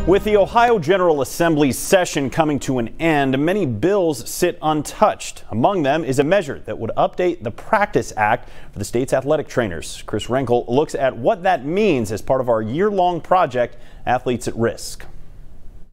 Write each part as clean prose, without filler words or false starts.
With the Ohio General Assembly's session coming to an end, many bills sit untouched. Among them is a measure that would update the Practice Act for the state's athletic trainers. Chris Renkel looks at what that means as part of our year-long project, Athletes at Risk.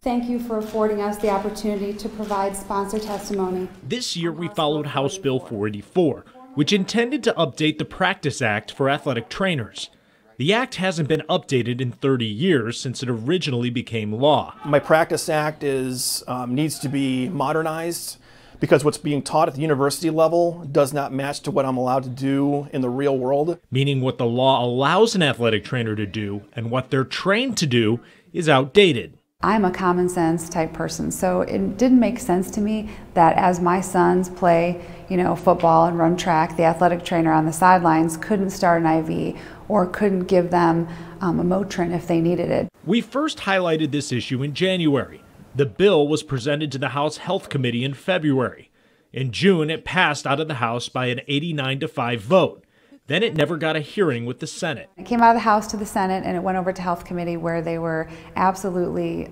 Thank you for affording us the opportunity to provide sponsor testimony. This year we followed House Bill 484, which intended to update the Practice Act for athletic trainers. The act hasn't been updated in 30 years since it originally became law. My Practice Act needs to be modernized because what's being taught at the university level does not match to what I'm allowed to do in the real world. Meaning what the law allows an athletic trainer to do and what they're trained to do is outdated. I'm a common sense type person, so it didn't make sense to me that as my sons play, football and run track, the athletic trainer on the sidelines couldn't start an IV or couldn't give them a Motrin if they needed it. We first highlighted this issue in January. The bill was presented to the House Health Committee in February. In June, it passed out of the House by an 89-5 vote. Then it never got a hearing with the Senate. It came out of the House to the Senate and it went over to Health Committee where they were absolutely,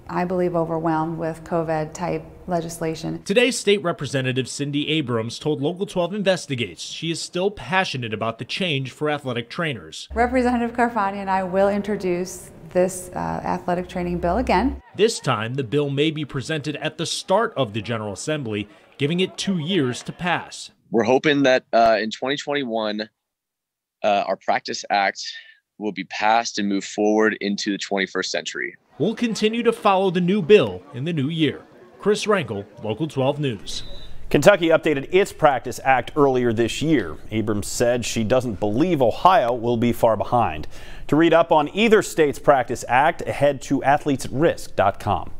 I believe, overwhelmed with COVID-type legislation. Today, State Representative Cindy Abrams told Local 12 Investigates she is still passionate about the change for athletic trainers. Representative Carfani and I will introduce this athletic training bill again. This time, the bill may be presented at the start of the General Assembly, giving it 2 years to pass. We're hoping that in 2021, our Practice Act will be passed and move forward into the 21st century. We'll continue to follow the new bill in the new year. Chris Renkel, Local 12 News. Kentucky updated its Practice Act earlier this year. Abrams said she doesn't believe Ohio will be far behind. To read up on either state's Practice Act, head to athletesAtRisk.com.